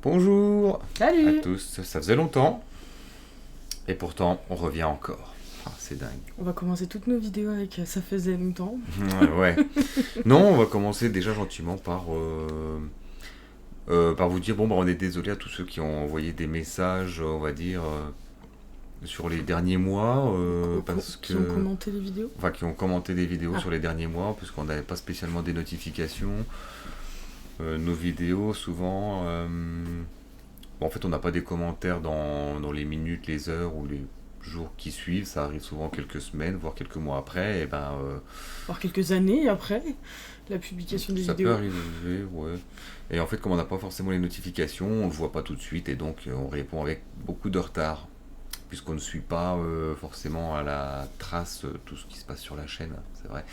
Bonjour à Salut! tous, ça faisait longtemps, et pourtant on revient encore. Ah, c'est dingue. On va commencer toutes nos vidéos avec ça faisait longtemps. Ouais. Non, on va commencer déjà gentiment par vous dire, bon, bah, on est désolé à tous ceux qui ont envoyé des messages, on va dire, sur les derniers mois, parce Qui ont que... commenté les vidéos. Enfin, qui ont commenté des vidéos Ah. sur les derniers mois, parce qu'on n'avait pas spécialement des notifications. Nos vidéos, souvent... bon, en fait, on n'a pas des commentaires dans les minutes, les heures ou les jours qui suivent. Ça arrive souvent quelques semaines, voire quelques mois après. Et ben, Voire quelques années après la publication des ça vidéos. peut arriver, ouais. Et en fait, comme on n'a pas forcément les notifications, on ne le voit pas tout de suite. Et donc, on répond avec beaucoup de retard. Puisqu'on ne suit pas forcément à la trace tout ce qui se passe sur la chaîne, c'est vrai.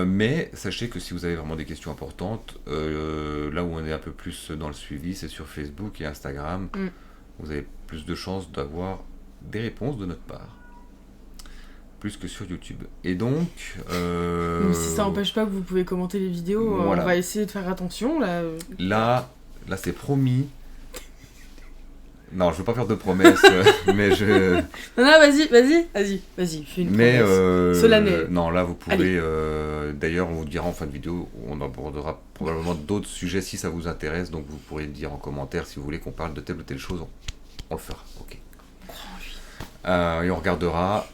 Mais sachez que si vous avez vraiment des questions importantes, là où on est un peu plus dans le suivi, c'est sur Facebook et Instagram. Mm. Vous avez plus de chances d'avoir des réponses de notre part. Plus que sur YouTube. Et donc... Même si ça n'empêche pas que vous pouvez commenter les vidéos, voilà. on va essayer de faire attention. Là c'est promis. Non, je veux pas faire de promesses, mais je... Non, vas-y, fais une promesse. Solennelle. Non, là vous pouvez... d'ailleurs, on vous dira en fin de vidéo, on abordera probablement d'autres sujets si ça vous intéresse, donc vous pourrez dire en commentaire si vous voulez qu'on parle de telle ou telle chose, on le fera, ok. Et on regardera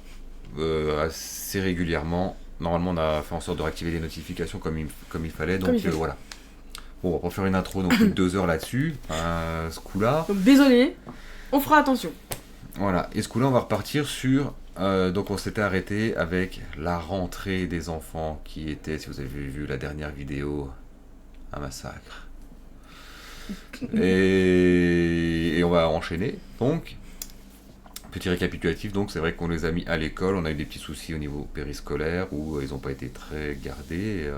assez régulièrement. Normalement, on a fait en sorte de réactiver les notifications comme il fallait, donc voilà. Bon, on va pas faire une intro donc plus de 2 heures là-dessus, ce coup-là. Donc désolé, on fera attention. Voilà, et ce coup-là, on va repartir sur... donc on s'était arrêté avec la rentrée des enfants qui était, si vous avez vu la dernière vidéo, un massacre. Et on va enchaîner, donc... Petit récapitulatif, donc c'est vrai qu'on les a mis à l'école, on a eu des petits soucis au niveau périscolaire où ils n'ont pas été très gardés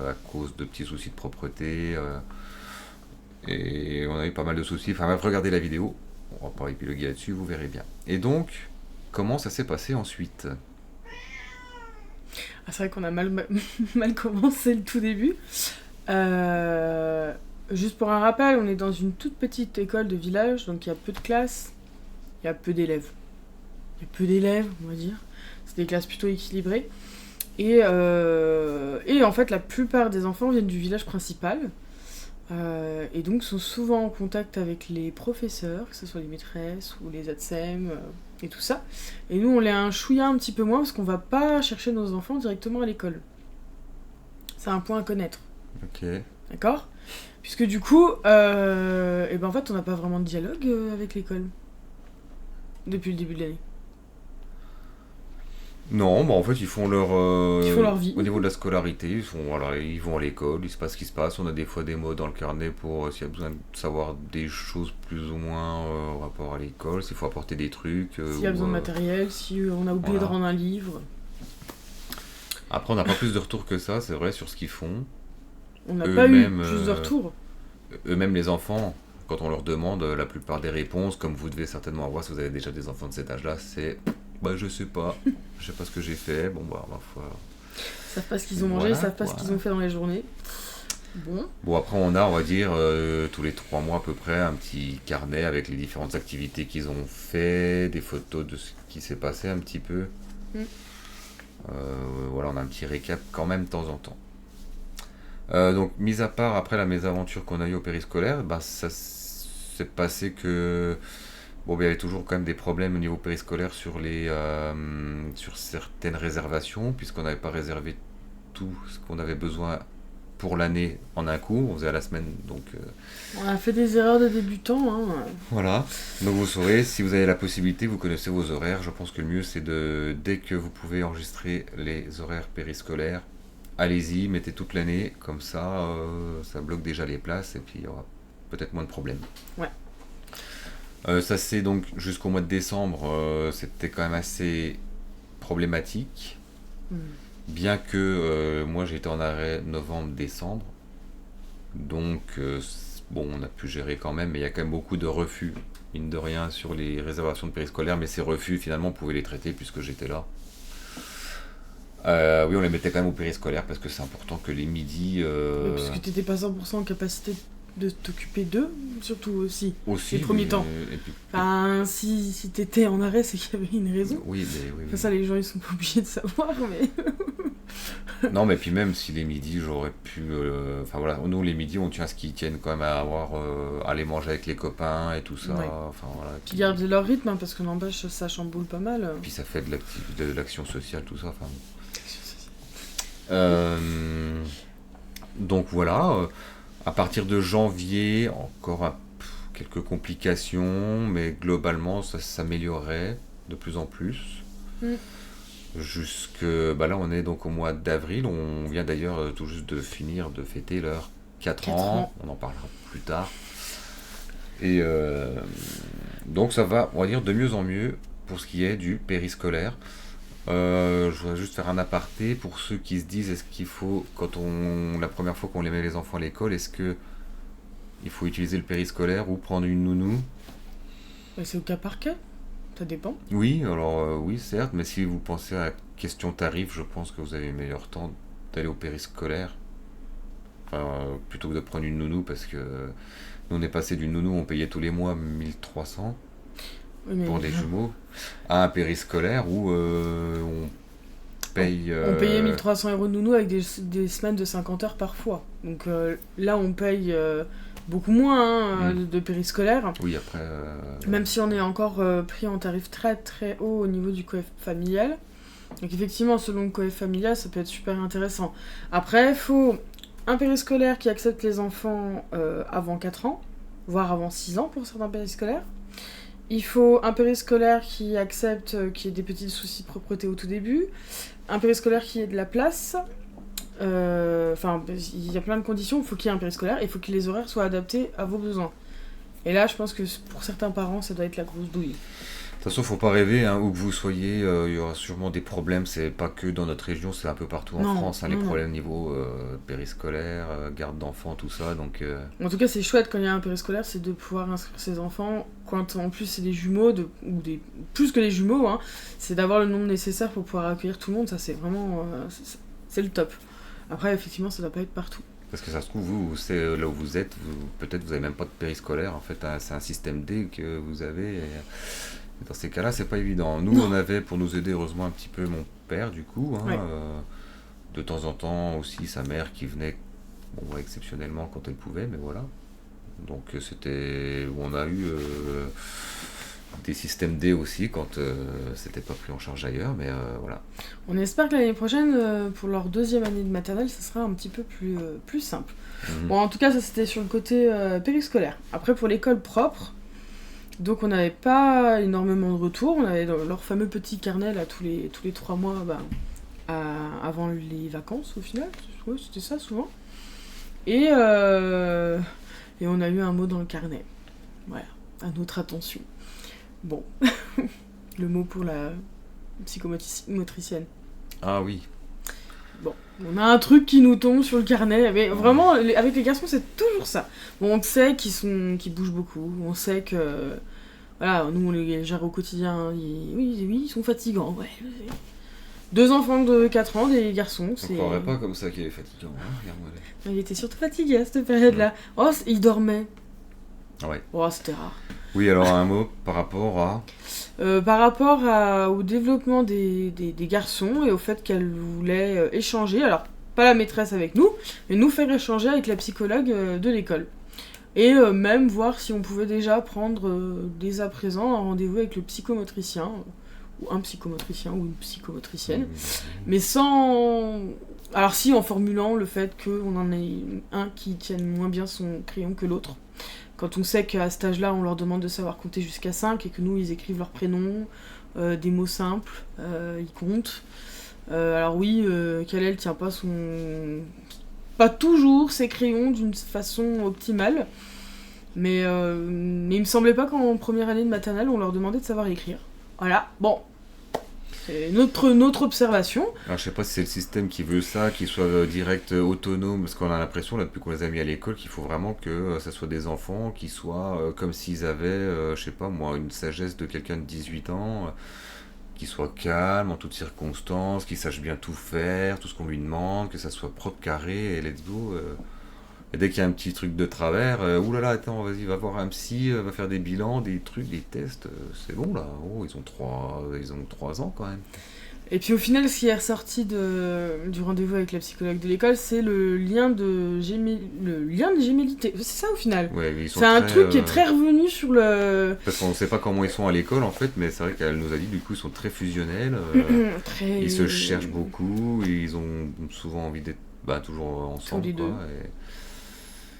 à cause de petits soucis de propreté et on a eu pas mal de soucis. Enfin, regardez la vidéo, on va pas épiloguer là-dessus, vous verrez bien. Et donc, comment ça s'est passé ensuite ? C'est vrai qu'on a mal commencé le tout début. Juste pour un rappel, on est dans une toute petite école de village, donc il y a peu de classes. Il y a peu d'élèves. On va dire. C'est des classes plutôt équilibrées. Et en fait, la plupart des enfants viennent du village principal. Et donc sont souvent en contact avec les professeurs, que ce soit les maîtresses ou les ATSEM et tout ça. Et nous, on les a un chouïa un petit peu moins parce qu'on va pas chercher nos enfants directement à l'école. C'est un point à connaître. Ok. D'accord ? Puisque du coup, en fait, on n'a pas vraiment de dialogue avec l'école. Depuis le début de l'année. Non, bah en fait ils font leur vie. Au niveau de la scolarité, ils vont à l'école, il se passe ce qui se passe. On a des fois des mots dans le carnet pour s'il y a besoin de savoir des choses plus ou moins en rapport à l'école, s'il faut apporter des trucs. S'il y a besoin de matériel, si on a oublié de rendre un livre. Après on n'a pas plus de retours que ça, c'est vrai, sur ce qu'ils font. On n'a pas eu plus de retours. Eux-mêmes les enfants, quand on leur demande, la plupart des réponses, comme vous devez certainement avoir si vous avez déjà des enfants de cet âge-là, c'est bah je sais pas ce que j'ai fait, bon bah ma foi. Ils savent pas ce qu'ils ont mangé, ils savent pas ce qu'ils ont fait dans les journées. Bon après on va dire, tous les 3 mois à peu près, un petit carnet avec les différentes activités qu'ils ont fait, des photos de ce qui s'est passé un petit peu. Voilà, on a un petit récap quand même de temps en temps. Donc, mis à part après la mésaventure qu'on a eue au périscolaire, bah, ça s'est passé que bon, il y avait toujours quand même des problèmes au niveau périscolaire sur certaines réservations, puisqu'on n'avait pas réservé tout ce qu'on avait besoin pour l'année en un coup, on faisait à la semaine, donc... On a fait des erreurs de débutants, hein. Voilà, donc vous saurez, si vous avez la possibilité, vous connaissez vos horaires, je pense que le mieux c'est dès que vous pouvez enregistrer les horaires périscolaires, allez-y, mettez toute l'année, comme ça, ça bloque déjà les places et puis il y aura peut-être moins de problèmes. Ouais. Ça c'est donc jusqu'au mois de décembre, c'était quand même assez problématique. Bien que moi j'ai été en arrêt novembre-décembre, donc bon on a pu gérer quand même, mais il y a quand même beaucoup de refus, mine de rien, sur les réservations de périscolaires, mais ces refus finalement on pouvait les traiter puisque j'étais là. Oui, on les mettait quand même au périscolaire parce que c'est important que les midis... Parce que t'étais pas 100% en capacité de t'occuper d'eux, surtout aussi. Aussi, Les premiers temps. et puis, Enfin, si t'étais en arrêt, c'est qu'il y avait une raison. oui, mais Enfin, ça, les gens, ils sont pas obligés de savoir, mais... non, mais puis même si les midis, j'aurais pu. Enfin voilà, nous les midis, on tient à ce qu'ils tiennent quand même à avoir, aller manger avec les copains et tout ça. Ouais. Enfin voilà. Puis garder leur rythme, hein, parce que n'empêche, ça chamboule pas mal. Puis ça fait de l'action sociale, tout ça. Enfin, euh, donc voilà. À partir de janvier, encore quelques complications, mais globalement, ça s'améliorerait de plus en plus. Mm. Jusque bah là, on est donc au mois d'avril. On vient d'ailleurs tout juste de finir de fêter leurs 4 4 ans. ans. On en parlera plus tard. Et donc ça va, on va dire, de mieux en mieux pour ce qui est du périscolaire. Je voudrais juste faire un aparté pour ceux qui se disent est-ce qu'il faut, la première fois qu'on les met les enfants à l'école, est-ce que il faut utiliser le périscolaire ou prendre une nounou? Bah, c'est au cas par cas, ça dépend. Oui, alors oui, certes, mais si vous pensez à la question tarif, je pense que vous avez meilleur temps d'aller au périscolaire. Enfin, plutôt que de prendre une nounou, parce que nous on est passé d'une nounou, on payait tous les mois 1300 Oui, mais pour des jumeaux, à un périscolaire où on paye. on payait 1300 € de nounou avec des semaines de 50 heures parfois. Donc là, on paye beaucoup moins de périscolaire. Oui, après. Même si on est encore pris en tarif très très haut au niveau du coef familial. Donc effectivement, selon le coef familial, ça peut être super intéressant. Après, il faut un périscolaire qui accepte les enfants avant 4 ans, voire avant 6 ans pour certains périscolaires. Il faut un périscolaire qui accepte qu'il y ait des petits soucis de propreté au tout début. Un périscolaire qui ait de la place. Enfin, il y a plein de conditions. Il faut qu'il y ait un périscolaire et il faut que les horaires soient adaptés à vos besoins. Et là, je pense que pour certains parents, ça doit être la grosse douille. De toute façon, faut pas rêver, hein, où que vous soyez, il y aura sûrement des problèmes. C'est pas que dans notre région, c'est un peu partout en Non, France, hein, les non. problèmes niveau périscolaire, garde d'enfants, tout ça. Donc, En tout cas, c'est chouette quand il y a un périscolaire, c'est de pouvoir inscrire ses enfants. Quand en plus c'est des jumeaux, plus que des jumeaux, hein, c'est d'avoir le nombre nécessaire pour pouvoir accueillir tout le monde. Ça, c'est vraiment c'est le top. Après, effectivement, ça doit pas être partout. parce que ça se trouve, vous, c'est là où vous êtes, peut-être vous avez même pas de périscolaire. En fait, hein, c'est un système D que vous avez. Et dans ces cas-là, c'est pas évident. Nous, Non. on avait pour nous aider, heureusement, un petit peu mon père, du coup. Hein, Ouais. de temps en temps aussi sa mère qui venait, bon, ouais, exceptionnellement quand elle pouvait, mais voilà. Donc c'était où on a eu des systèmes D aussi quand c'était pas pris en charge ailleurs, mais voilà. On espère que l'année prochaine, pour leur deuxième année de maternelle, ça sera un petit peu plus simple. Mhm. Bon, en tout cas, ça c'était sur le côté périscolaire. Après, pour l'école propre, donc on n'avait pas énormément de retours. On avait leur fameux petit carnet là, tous les 3 mois avant les vacances au final. Ouais, c'était ça souvent. Et on a eu un mot dans le carnet. Voilà, à notre attention. Bon, le mot pour la psychomotricienne. Ah oui. Bon, on a un truc qui nous tombe sur le carnet, mais vraiment, avec les garçons, c'est toujours ça. Bon, on sait qu'ils bougent beaucoup, on sait que... Voilà, nous, on les gère au quotidien, oui, ils sont fatigants, ouais. 2 enfants de 4 ans, des garçons, On croirait pas comme ça qu'il est fatigant, hein, regarde-moi là. Il était surtout fatigué à cette période-là. Oh, il dormait. Ouais. Oh, c'était rare. Oui, alors un mot par rapport à. Par rapport au développement des garçons et au fait qu'elle voulait échanger, alors pas la maîtresse avec nous, mais nous faire échanger avec la psychologue de l'école. Et même voir si on pouvait déjà prendre dès à présent un rendez-vous avec le psychomotricien, ou un psychomotricien ou une psychomotricienne, mais sans... Alors si, en formulant le fait qu'on en ait un qui tienne moins bien son crayon que l'autre. Quand on sait qu'à cet âge-là, on leur demande de savoir compter jusqu'à 5 et que nous, ils écrivent leur prénom, des mots simples, ils comptent. Alors oui, qu'elle tient pas toujours ses crayons d'une façon optimale, mais il me semblait pas qu'en première année de maternelle, on leur demandait de savoir écrire. Voilà, bon. C'est notre observation. Alors je sais pas si c'est le système qui veut ça, qu'il soit direct, autonome, parce qu'on a l'impression, là, depuis qu'on les a mis à l'école, qu'il faut vraiment que ça soit des enfants qui soient comme s'ils avaient, je sais pas moi, une sagesse de quelqu'un de 18 ans, qui soit calme en toutes circonstances, qui sache bien tout faire, tout ce qu'on lui demande, que ça soit propre, carré, et let's go. Et dès qu'il y a un petit truc de travers, oulala, attends, vas-y, va voir un psy, va faire des bilans, des trucs, des tests, c'est bon là. Oh, ils ont 3 ans quand même. Et puis au final, ce qui est ressorti du rendez-vous avec la psychologue de l'école, c'est le lien de gémellité. C'est ça au final. Ouais, ils sont C'est un très, truc qui est très revenu sur le... parce qu'on ne sait pas comment ils sont à l'école en fait, mais c'est vrai qu'elle nous a dit du coup ils sont très fusionnels, très... ils se cherchent beaucoup, ils ont souvent envie d'être toujours ensemble. Tous les deux. Quoi,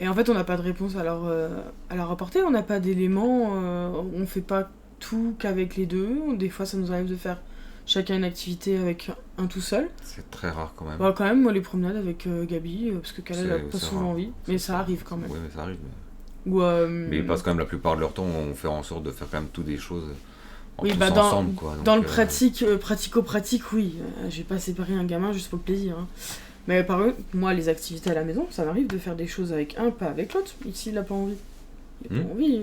Et en fait, on n'a pas de réponse à leur apporter, on n'a pas d'éléments, on fait pas tout qu'avec les deux. Des fois, ça nous arrive de faire chacun une activité avec un tout seul. C'est très rare quand même. Bah, quand même, moi, les promenades avec Gabi, parce que Kala n'a pas C'est souvent rare. envie, mais ça arrive quand même. Oui, mais ça arrive. Ou, Mais ils passent quand même la plupart de leur temps, on fait en sorte de faire quand même toutes des choses oui, tous bah ensemble. Quoi. Donc, dans le pratico-pratique, oui. Je vais pas séparer un gamin juste pour le plaisir. Hein. Mais par contre, moi, les activités à la maison, ça m'arrive de faire des choses avec un, pas avec l'autre. Ici, il n'a pas envie. Il n'a pas envie.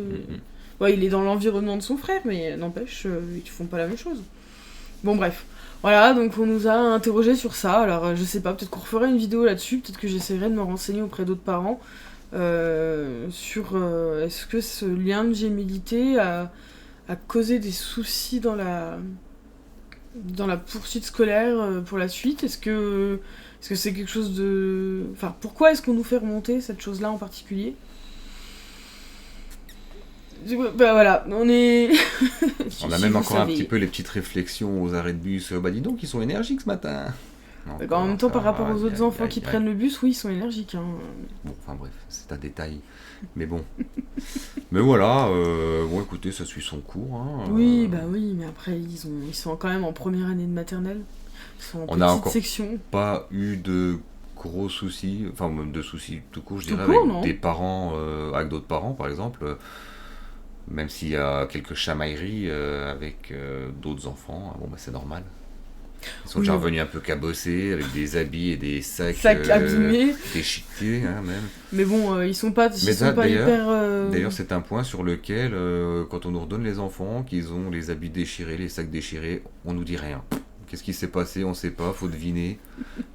Ouais, il est dans l'environnement de son frère, mais n'empêche, ils font pas la même chose. Bon, bref. Voilà, donc on nous a interrogé sur ça. Alors, je sais pas, peut-être qu'on referait une vidéo là-dessus. Peut-être que j'essaierai de me renseigner auprès d'autres parents sur est-ce que ce lien de gémellité a causé des soucis dans la poursuite scolaire pour la suite. Est-ce que c'est quelque chose de... Enfin, pourquoi est-ce qu'on nous fait remonter cette chose-là en particulier ? Bah voilà, on est... On a même encore un petit peu les petites réflexions aux arrêts de bus. Bah dis donc, ils sont énergiques ce matin. En même temps, par rapport aux autres enfants qui prennent le bus, oui, ils sont énergiques. Hein. Bon, enfin bref, c'est un détail. Mais bon. Mais voilà, bon écoutez, ça suit son cours. Hein, oui, bah oui, mais après, ils sont quand même en première année de maternelle. Ils sont en on a petite encore section. pas eu de gros soucis, enfin même de soucis tout court, je dirais, court, avec des parents, avec d'autres parents par exemple. Même s'il y a quelques chamailleries avec d'autres enfants, bon bah c'est normal. Ils sont déjà revenus un peu cabossés, avec des habits et des sacs abîmés, déchiquetés même. Mais bon, ils sont pas hyper... D'ailleurs, c'est un point sur lequel, quand on nous redonne les enfants, qu'ils ont les habits déchirés, les sacs déchirés, on nous dit rien. Qu'est-ce qui s'est passé? On sait pas, faut deviner.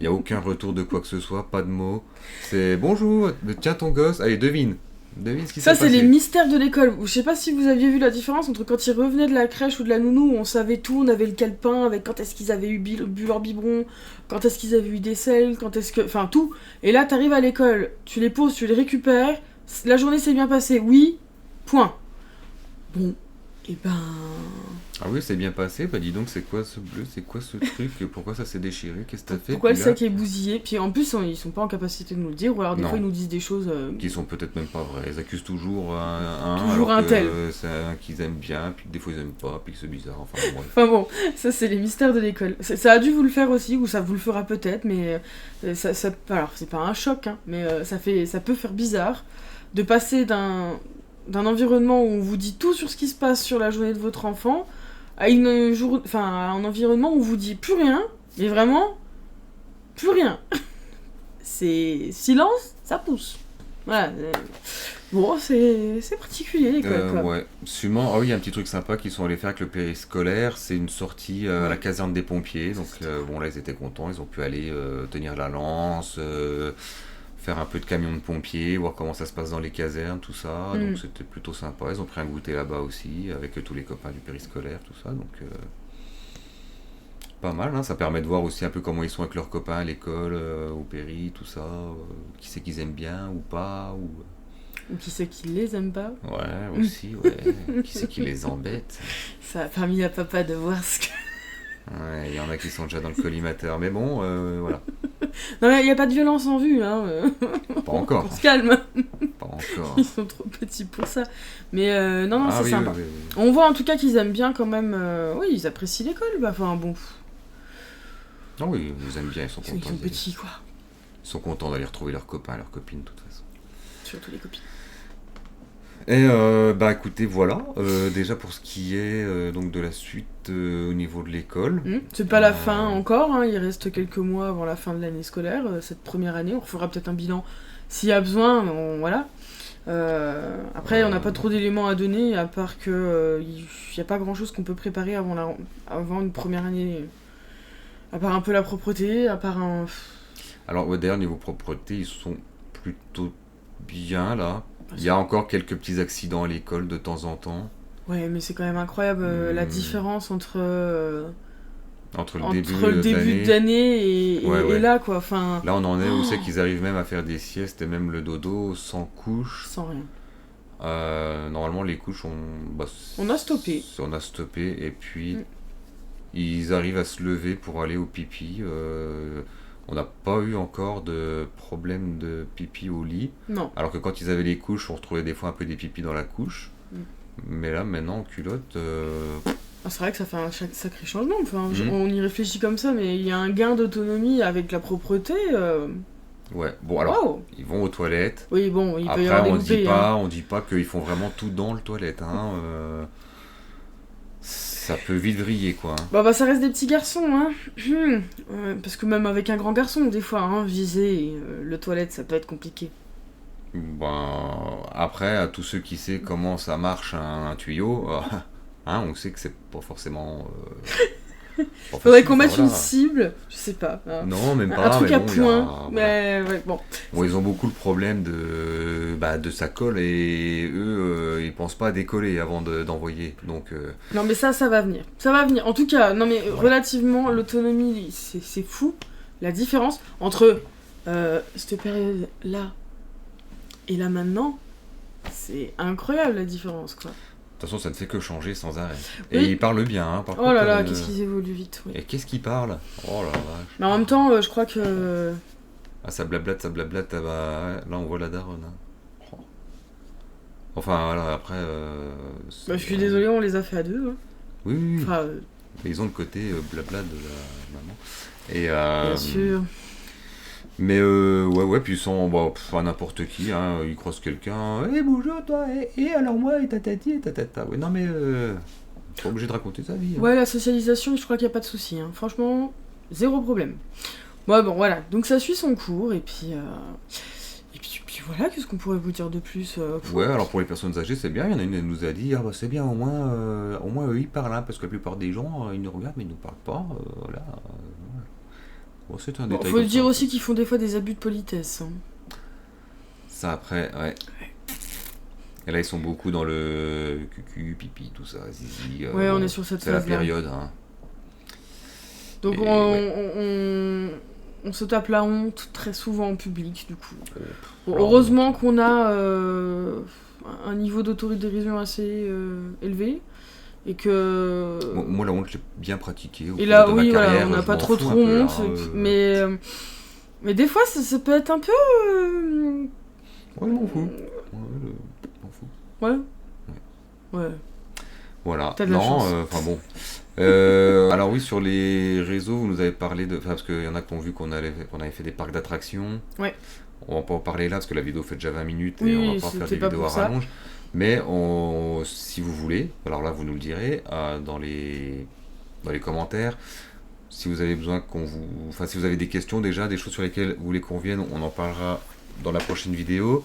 Il n'y a aucun retour de quoi que ce soit, pas de mots. C'est bonjour, tiens ton gosse, allez devine. Devine ce qui s'est passé. Ça, c'est les mystères de l'école. Je sais pas si vous aviez vu la différence entre quand ils revenaient de la crèche ou de la nounou, où on savait tout, on avait le calepin avec quand est-ce qu'ils avaient bu leur biberon, quand est-ce qu'ils avaient eu des selles, quand est-ce que... Enfin, tout. Et là, t'arrives à l'école, tu les poses, tu les récupères, la journée s'est bien passée, oui, point. Bon, et ben... Ah oui, c'est bien passé, bah dis donc, c'est quoi ce bleu, c'est quoi ce truc, pourquoi ça s'est déchiré, qu'est-ce que t'as fait? Pourquoi le sac est bousillé? Puis en plus, ils sont pas en capacité de nous le dire, ou alors des fois ils nous disent des choses... qui sont peut-être même pas vraies, ils accusent toujours toujours un tel. C'est un qu'ils aiment bien, puis des fois ils aiment pas, puis que c'est bizarre, enfin bon. Enfin bon, ça c'est les mystères de l'école. Ça a dû vous le faire aussi, ou ça vous le fera peut-être, mais alors c'est pas un choc, hein, mais ça peut faire bizarre de passer d'un environnement où on vous dit tout sur ce qui se passe sur la journée de votre enfant à un environnement où on vous dit plus rien, mais vraiment plus rien. C'est silence, ça pousse. Voilà. Bon, c'est particulier l'école. Ouais, sûrement. Ah oui, il y a un petit truc sympa qu'ils sont allés faire avec le périscolaire, c'est une sortie à la caserne des pompiers. Donc bon là ils étaient contents, ils ont pu aller tenir la lance, faire un peu de camion de pompiers, voir comment ça se passe dans les casernes, tout ça. Donc c'était plutôt sympa. Ils ont pris un goûter là-bas aussi, avec tous les copains du périscolaire, tout ça. Donc pas mal, hein. Ça permet de voir aussi un peu comment ils sont avec leurs copains à l'école, au péri, tout ça. Qui c'est qu'ils aiment bien ou pas. Ou qui c'est qui les aime pas. Ouais, aussi, ouais. Qui c'est qui les embête. Ça a permis à papa de voir ce que... Ouais, il y en a qui sont déjà dans le collimateur, mais bon, voilà. Non, mais il n'y a pas de violence en vue, hein. Pas encore. On se calme. Pas encore. Ils sont trop petits pour ça. Mais non, c'est sympa. Oui. On voit en tout cas qu'ils aiment bien quand même... Oui, ils apprécient l'école, bah, enfin bon... Non, oui, ils aiment bien, ils sont contents. Ils sont petits, quoi. Ils sont contents d'aller retrouver leurs copains, leurs copines, de toute façon. Surtout les copines. Et bah écoutez, voilà, déjà pour ce qui est donc de la suite au niveau de l'école. C'est pas la fin encore, hein, il reste quelques mois avant la fin de l'année scolaire, cette première année, on fera peut-être un bilan s'il y a besoin, voilà. Après, on n'a pas trop d'éléments à donner, à part que il n'y a pas grand-chose qu'on peut préparer avant une première année, à part un peu la propreté, à part un... Alors d'ailleurs, niveau propreté, ils sont plutôt bien là. Il y a encore quelques petits accidents à l'école de temps en temps. Ouais, mais c'est quand même incroyable la différence entre Entre le début d'année et là, quoi. Enfin, là, on en est où c'est qu'ils arrivent même à faire des siestes et même le dodo sans couche. sans rien. Normalement, les couches, On a stoppé. On a stoppé et puis ils arrivent à se lever pour aller au pipi. On n'a pas eu encore de problème de pipi au lit. Non. Alors que quand ils avaient les couches, on retrouvait des fois un peu des pipis dans la couche. Mais là, maintenant, en culotte... C'est vrai que ça fait un sacré changement. Enfin, on y réfléchit comme ça, mais il y a un gain d'autonomie avec la propreté. Ouais, bon alors, ils vont aux toilettes. Oui, bon, il peut y avoir des loupés. On dit pas qu'ils font vraiment tout dans le toilette. Hein, ça peut vite vriller, quoi. Bah, ça reste des petits garçons, hein. Parce que même avec un grand garçon, des fois, hein, viser le toilette, ça peut être compliqué. Après, à tous ceux qui savent comment ça marche un tuyau, hein, on sait que c'est pas forcément... Faudrait qu'on mette une cible, je sais pas. Non, même pas. Un truc mais à bon, point. Mais ouais, bon. Ils ont beaucoup le problème de ça colle et eux, ils pensent pas à décoller avant d'envoyer. Donc. Non, mais ça va venir. Ça va venir. En tout cas, non, mais relativement, l'autonomie, c'est fou. La différence entre cette période-là et là maintenant, c'est incroyable la différence, quoi. De toute façon, ça ne fait que changer sans arrêt. Oui. Et ils parlent bien, hein, par contre. Oh là là, qu'est-ce qu'ils évoluent vite. Oui. Et qu'est-ce qu'ils parlent? Oh la vache. Mais en même temps, je crois que... Ah, ça blablate, là on voit la daronne. Hein. Enfin, voilà, après... je suis désolé, on les a fait à deux. Hein. Oui. Enfin, mais ils ont le côté blabla de la maman. Et, bien sûr. Mais ouais, puis ils sont pas n'importe qui, hein, ils croisent quelqu'un, bonjour toi, et alors moi, et tatati, et tatata. Ouais, non mais, pas obligé de raconter sa vie. Hein. Ouais, la socialisation, je crois qu'il n'y a pas de souci. Hein. Franchement, zéro problème. Ouais, bon, voilà, donc ça suit son cours, et puis voilà, qu'est-ce qu'on pourrait vous dire de plus Ouais, alors pour les personnes âgées, c'est bien, il y en a une, elle nous a dit, c'est bien, au moins eux, ils parlent, hein, parce que la plupart des gens, ils nous regardent, mais ils nous parlent pas, voilà. Bon, c'est un détail. Faut dire aussi qu'ils font des fois des abus de politesse. Hein. Ça après, ouais. Et là, ils sont beaucoup dans le cucu, pipi, tout ça, zizi. Ouais, on est sur cette phase-là. C'est la période. Hein. Donc on se tape la honte très souvent en public, du coup. Heureusement qu'on a un niveau d'autodérision assez élevé. Et que... Moi, la honte, je l'ai bien pratiquée. Et là, oui, voilà, on n'a pas trop honte. Mais des fois, ça peut être un peu... Ouais, je m'en fous. Ouais. Voilà. T'as de la chance. Enfin bon. Alors oui, sur les réseaux, vous nous avez parlé de... Parce qu'il y en a qui ont vu qu'on avait fait des parcs d'attractions. Ouais. On va pas en parler là, parce que la vidéo fait déjà 20 minutes et on va pas faire des vidéos à rallonge. Mais si vous voulez, alors là vous nous le direz dans les commentaires, si vous avez besoin si vous avez des questions déjà, des choses sur lesquelles vous voulez qu'on vienne, on en parlera dans la prochaine vidéo.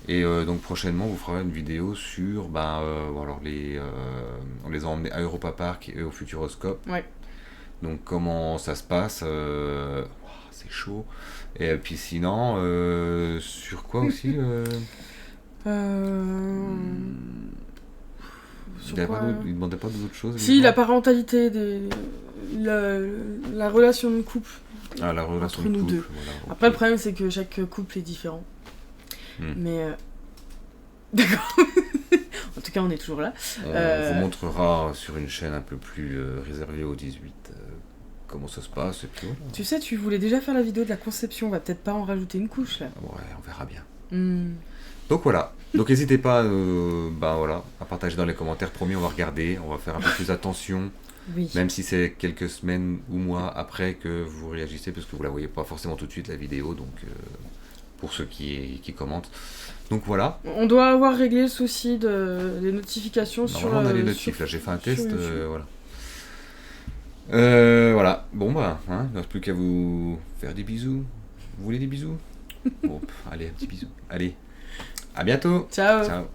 Et donc prochainement on vous fera une vidéo sur, alors on les a emmenés à Europa Park et au Futuroscope. Ouais. Donc comment ça se passe, c'est chaud. Et puis sinon, sur quoi aussi il ne demandait pas d'autres choses. Si, la parentalité, la relation de couple. Ah, la relation entre nous deux. Voilà, okay. Après, le problème, c'est que chaque couple est différent. Mais... D'accord. En tout cas, on est toujours là. On vous montrera sur une chaîne un peu plus réservée aux 18 comment ça se passe. Et puis, voilà. Tu sais, tu voulais déjà faire la vidéo de la conception. On va peut-être pas en rajouter une couche, là. Ouais, on verra bien. Donc voilà. Donc n'hésitez pas à partager dans les commentaires. Promis, on va regarder. On va faire un peu plus attention. Oui. Même si c'est quelques semaines ou mois après que vous réagissez, parce que vous la voyez pas forcément tout de suite, la vidéo. Donc pour ceux qui commentent. Donc voilà. On doit avoir réglé le souci des notifications sur... on a les notifs. Là, j'ai fait un test. Voilà. Voilà. Bon, il ne reste plus qu'à vous faire des bisous. Vous voulez des bisous? Bon, allez, un petit bisou. Allez. À bientôt. Ciao. Ciao.